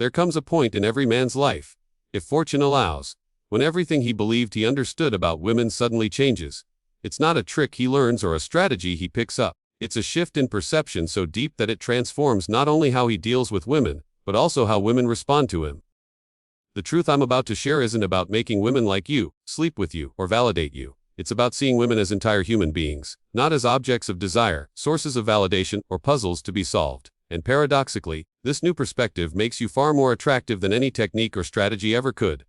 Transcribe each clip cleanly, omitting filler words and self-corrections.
There comes a point in every man's life, if fortune allows, when everything he believed he understood about women suddenly changes. It's not a trick he learns or a strategy he picks up. It's a shift in perception so deep that it transforms not only how he deals with women, but also how women respond to him. The truth I'm about to share isn't about making women like you, sleep with you, or validate you. It's about seeing women as entire human beings, not as objects of desire, sources of validation, or puzzles to be solved. And paradoxically, this new perspective makes you far more attractive than any technique or strategy ever could.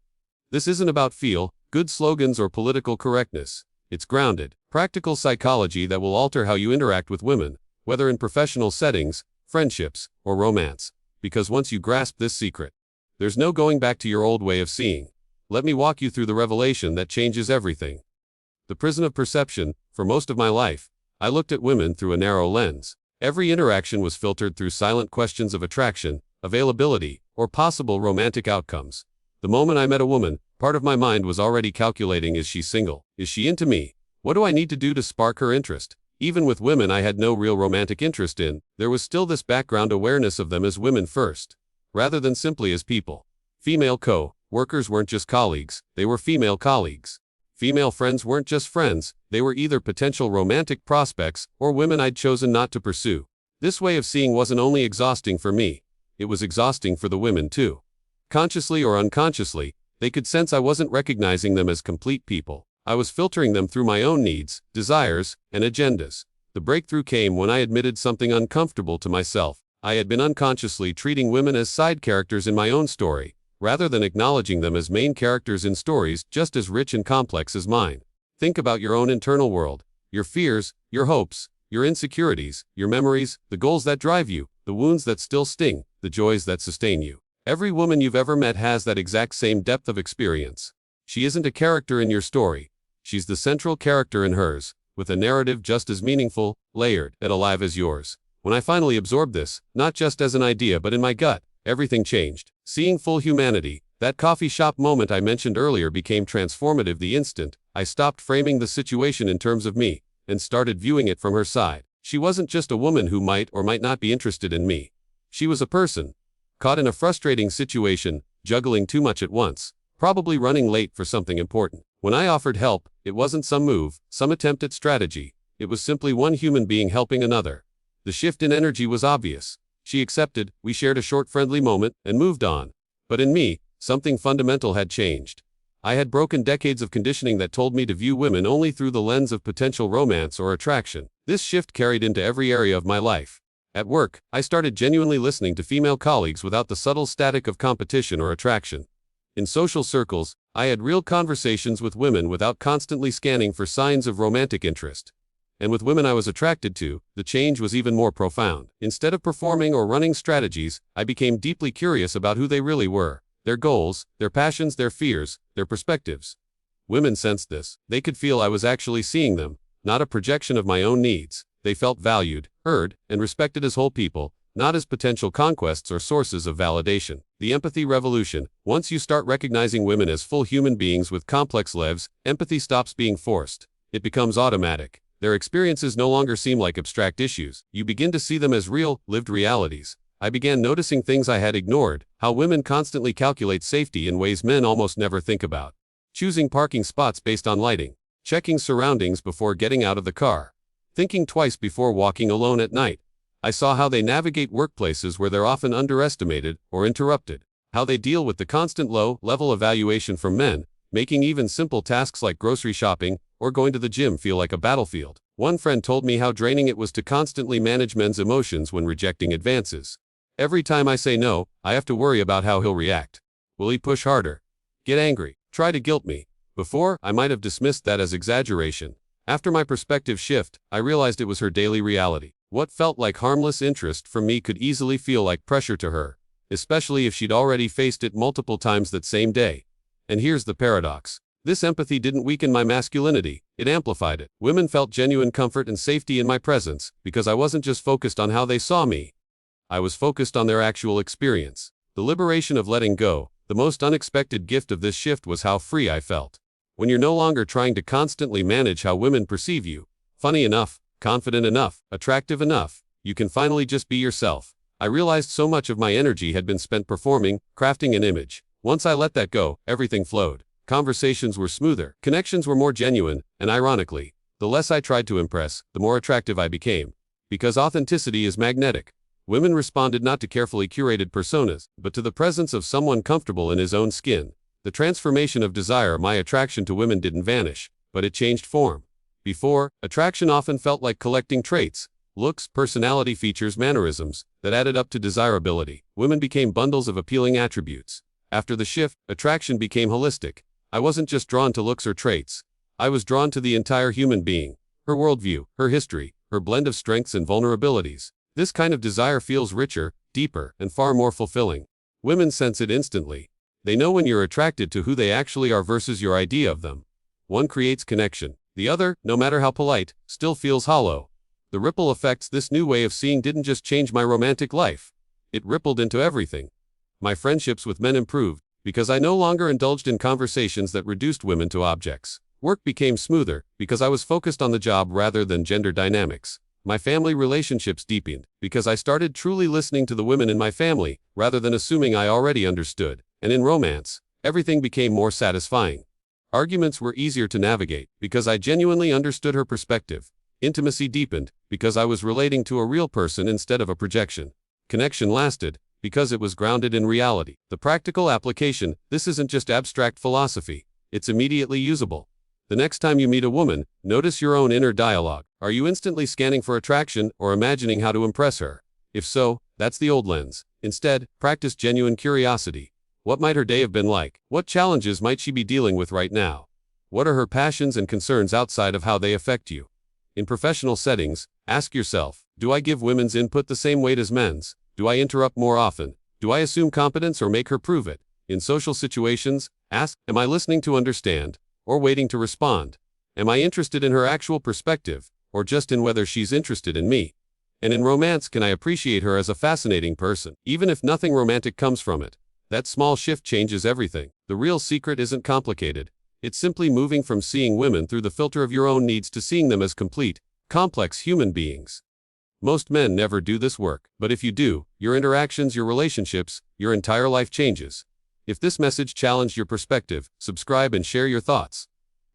This isn't about feel-good slogans or political correctness. It's grounded, practical psychology that will alter how you interact with women, whether in professional settings, friendships, or romance. Because once you grasp this secret, there's no going back to your old way of seeing. Let me walk you through the revelation that changes everything. The prison of perception. For most of my life, I looked at women through a narrow lens. Every interaction was filtered through silent questions of attraction, availability, or possible romantic outcomes. The moment I met a woman, part of my mind was already calculating: is she single? Is she into me? What do I need to do to spark her interest? Even with women I had no real romantic interest in, there was still this background awareness of them as women first, rather than simply as people. Female co-workers weren't just colleagues, they were female colleagues. Female friends weren't just friends, they were either potential romantic prospects or women I'd chosen not to pursue. This way of seeing wasn't only exhausting for me, it was exhausting for the women too. Consciously or unconsciously, they could sense I wasn't recognizing them as complete people. I was filtering them through my own needs, desires, and agendas. The breakthrough came when I admitted something uncomfortable to myself. I had been unconsciously treating women as side characters in my own story, rather than acknowledging them as main characters in stories just as rich and complex as mine. Think about your own internal world, your fears, your hopes, your insecurities, your memories, the goals that drive you, the wounds that still sting, the joys that sustain you. Every woman you've ever met has that exact same depth of experience. She isn't a character in your story. She's the central character in hers, with a narrative just as meaningful, layered, and alive as yours. When I finally absorbed this, not just as an idea but in my gut, everything changed. Seeing full humanity, that coffee shop moment I mentioned earlier, became transformative the instant I stopped framing the situation in terms of me, and started viewing it from her side. She wasn't just a woman who might or might not be interested in me. She was a person, caught in a frustrating situation, juggling too much at once, probably running late for something important. When I offered help, it wasn't some move, some attempt at strategy. It was simply one human being helping another. The shift in energy was obvious. She accepted, we shared a short friendly moment, and moved on. But in me, something fundamental had changed. I had broken decades of conditioning that told me to view women only through the lens of potential romance or attraction. This shift carried into every area of my life. At work, I started genuinely listening to female colleagues without the subtle static of competition or attraction. In social circles, I had real conversations with women without constantly scanning for signs of romantic interest. And with women I was attracted to, the change was even more profound. Instead of performing or running strategies, I became deeply curious about who they really were, their goals, their passions, their fears, their perspectives. Women sensed this. They could feel I was actually seeing them, not a projection of my own needs. They felt valued, heard, and respected as whole people, not as potential conquests or sources of validation. The empathy revolution. Once you start recognizing women as full human beings with complex lives, empathy stops being forced. It becomes automatic. Their experiences no longer seem like abstract issues. You begin to see them as real, lived realities. I began noticing things I had ignored, how women constantly calculate safety in ways men almost never think about. Choosing parking spots based on lighting, checking surroundings before getting out of the car, thinking twice before walking alone at night. I saw how they navigate workplaces where they're often underestimated or interrupted, how they deal with the constant low-level evaluation from men, making even simple tasks like grocery shopping or going to the gym feel like a battlefield. One friend told me how draining it was to constantly manage men's emotions when rejecting advances. Every time I say no, I have to worry about how he'll react. Will he push harder? Get angry? Try to guilt me? Before, I might have dismissed that as exaggeration. After my perspective shift, I realized it was her daily reality. What felt like harmless interest from me could easily feel like pressure to her, especially if she'd already faced it multiple times that same day. And here's the paradox. This empathy didn't weaken my masculinity, it amplified it. Women felt genuine comfort and safety in my presence, because I wasn't just focused on how they saw me. I was focused on their actual experience. The liberation of letting go. The most unexpected gift of this shift was how free I felt. When you're no longer trying to constantly manage how women perceive you, funny enough, confident enough, attractive enough, you can finally just be yourself. I realized so much of my energy had been spent performing, crafting an image. Once I let that go, everything flowed. Conversations were smoother, connections were more genuine, and ironically, the less I tried to impress, the more attractive I became. Because authenticity is magnetic. Women responded not to carefully curated personas, but to the presence of someone comfortable in his own skin. The transformation of desire, my attraction to women didn't vanish, but it changed form. Before, attraction often felt like collecting traits, looks, personality features, mannerisms, that added up to desirability. Women became bundles of appealing attributes. After the shift, attraction became holistic. I wasn't just drawn to looks or traits. I was drawn to the entire human being, her worldview, her history, her blend of strengths and vulnerabilities. This kind of desire feels richer, deeper, and far more fulfilling. Women sense it instantly. They know when you're attracted to who they actually are versus your idea of them. One creates connection. The other, no matter how polite, still feels hollow. The ripple effects this new way of seeing didn't just change my romantic life. It rippled into everything. My friendships with men improved, because I no longer indulged in conversations that reduced women to objects. Work became smoother, because I was focused on the job rather than gender dynamics. My family relationships deepened, because I started truly listening to the women in my family, rather than assuming I already understood. And in romance, everything became more satisfying. Arguments were easier to navigate, because I genuinely understood her perspective. Intimacy deepened, because I was relating to a real person instead of a projection. Connection lasted, because it was grounded in reality. The practical application, this isn't just abstract philosophy, it's immediately usable. The next time you meet a woman, notice your own inner dialogue. Are you instantly scanning for attraction or imagining how to impress her? If so, that's the old lens. Instead, practice genuine curiosity. What might her day have been like? What challenges might she be dealing with right now? What are her passions and concerns outside of how they affect you? In professional settings, ask yourself, do I give women's input the same weight as men's? Do I interrupt more often? Do I assume competence or make her prove it? In social situations, ask, am I listening to understand, or waiting to respond? Am I interested in her actual perspective, or just in whether she's interested in me? And in romance, can I appreciate her as a fascinating person, even if nothing romantic comes from it? That small shift changes everything. The real secret isn't complicated. It's simply moving from seeing women through the filter of your own needs to seeing them as complete, complex human beings. Most men never do this work, but if you do, your interactions, your relationships, your entire life changes. If this message challenged your perspective, subscribe and share your thoughts.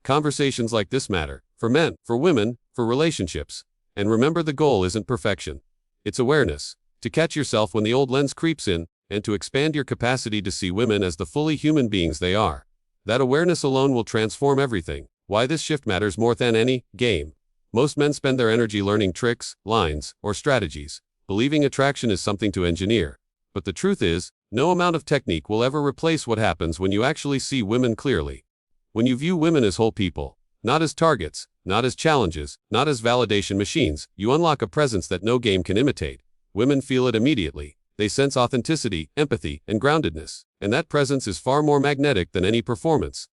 Conversations like this matter, for men, for women, for relationships. And remember, the goal isn't perfection. It's awareness. To catch yourself when the old lens creeps in, and to expand your capacity to see women as the fully human beings they are. That awareness alone will transform everything. Why this shift matters more than any game. Most men spend their energy learning tricks, lines, or strategies, believing attraction is something to engineer. But the truth is, no amount of technique will ever replace what happens when you actually see women clearly. When you view women as whole people, not as targets, not as challenges, not as validation machines, you unlock a presence that no game can imitate. Women feel it immediately. They sense authenticity, empathy, and groundedness, and that presence is far more magnetic than any performance.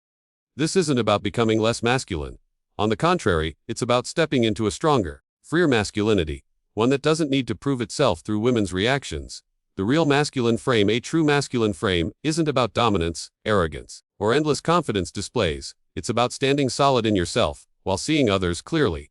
This isn't about becoming less masculine. On the contrary, it's about stepping into a stronger, freer masculinity, one that doesn't need to prove itself through women's reactions. The real masculine frame, a true masculine frame, isn't about dominance, arrogance, or endless confidence displays. It's about standing solid in yourself, while seeing others clearly.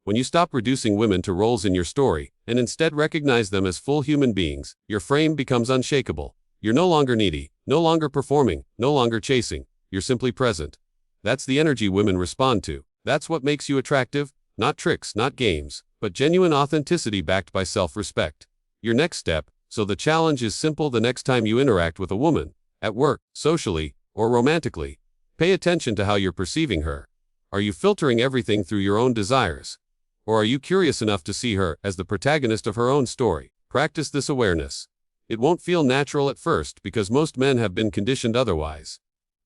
When you stop reducing women to roles in your story, and instead recognize them as full human beings, your frame becomes unshakable. You're no longer needy, no longer performing, no longer chasing. You're simply present. That's the energy women respond to. That's what makes you attractive, not tricks, not games, but genuine authenticity backed by self-respect. Your next step, so the challenge is simple: the next time you interact with a woman, at work, socially, or romantically, pay attention to how you're perceiving her. Are you filtering everything through your own desires? Or are you curious enough to see her as the protagonist of her own story? Practice this awareness. It won't feel natural at first because most men have been conditioned otherwise.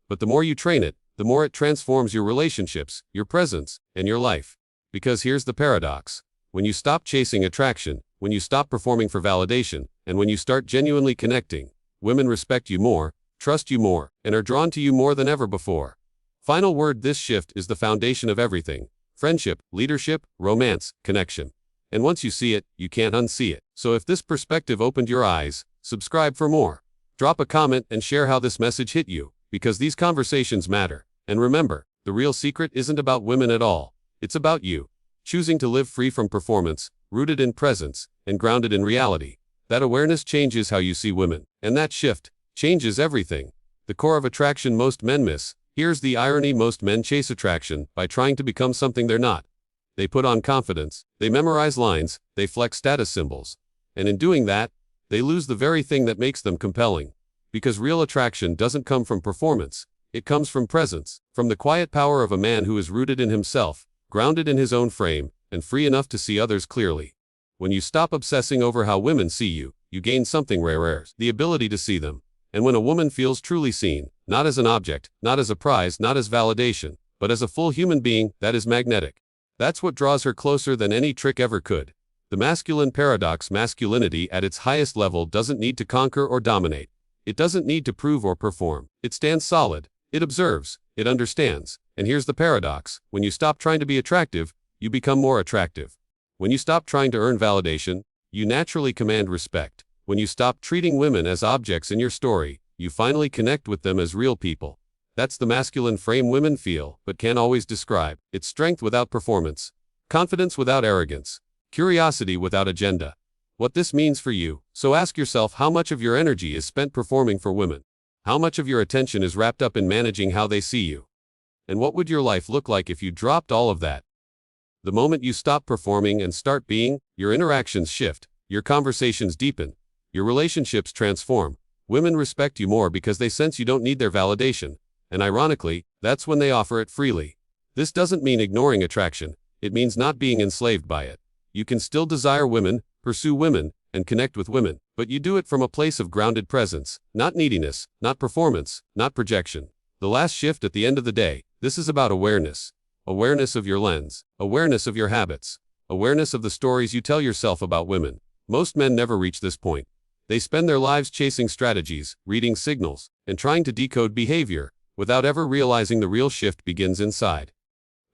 But the more you train it, the more it transforms your relationships, your presence, and your life. Because here's the paradox. When you stop chasing attraction, when you stop performing for validation, and when you start genuinely connecting, women respect you more, trust you more, and are drawn to you more than ever before. Final word: this shift is the foundation of everything. Friendship, leadership, romance, connection. And once you see it, you can't unsee it. So if this perspective opened your eyes, subscribe for more. Drop a comment and share how this message hit you, because these conversations matter. And remember, the real secret isn't about women at all. It's about you. Choosing to live free from performance, rooted in presence, and grounded in reality. That awareness changes how you see women, and that shift changes everything. The core of attraction most men miss. Here's the irony: most men chase attraction by trying to become something they're not. They put on confidence, they memorize lines, they flex status symbols. And in doing that, they lose the very thing that makes them compelling. Because real attraction doesn't come from performance, it comes from presence, from the quiet power of a man who is rooted in himself, grounded in his own frame, and free enough to see others clearly. When you stop obsessing over how women see you, you gain something rare, the ability to see them. And when a woman feels truly seen, not as an object, not as a prize, not as validation, but as a full human being, that is magnetic. That's what draws her closer than any trick ever could. The masculine paradox: masculinity at its highest level doesn't need to conquer or dominate. It doesn't need to prove or perform. It stands solid. It observes. It understands. And here's the paradox: when you stop trying to be attractive, you become more attractive. When you stop trying to earn validation, you naturally command respect. When you stop treating women as objects in your story, you finally connect with them as real people. That's the masculine frame women feel, but can't always describe. It's strength without performance, confidence without arrogance, curiosity without agenda. What this means for you. So ask yourself, how much of your energy is spent performing for women? How much of your attention is wrapped up in managing how they see you? And what would your life look like if you dropped all of that? The moment you stop performing and start being, your interactions shift, your conversations deepen, your relationships transform. Women respect you more because they sense you don't need their validation. And ironically, that's when they offer it freely. This doesn't mean ignoring attraction. It means not being enslaved by it. You can still desire women, pursue women, and connect with women, but you do it from a place of grounded presence, not neediness, not performance, not projection. The last shift: at the end of the day, this is about awareness. Awareness of your lens, awareness of your habits, awareness of the stories you tell yourself about women. Most men never reach this point. They spend their lives chasing strategies, reading signals, and trying to decode behavior, without ever realizing the real shift begins inside.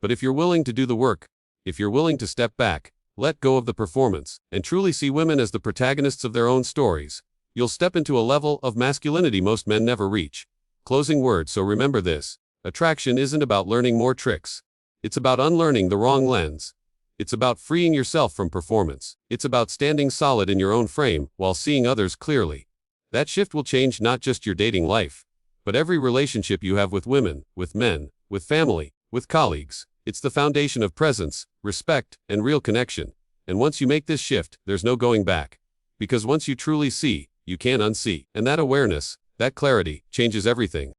But if you're willing to do the work, if you're willing to step back, let go of the performance, and truly see women as the protagonists of their own stories, you'll step into a level of masculinity most men never reach. Closing word: so remember this: attraction isn't about learning more tricks. It's about unlearning the wrong lens. It's about freeing yourself from performance. It's about standing solid in your own frame while seeing others clearly. That shift will change not just your dating life, but every relationship you have with women, with men, with family, with colleagues. It's the foundation of presence, respect, and real connection. And once you make this shift, there's no going back. Because once you truly see, you can't unsee. And that awareness, that clarity, changes everything.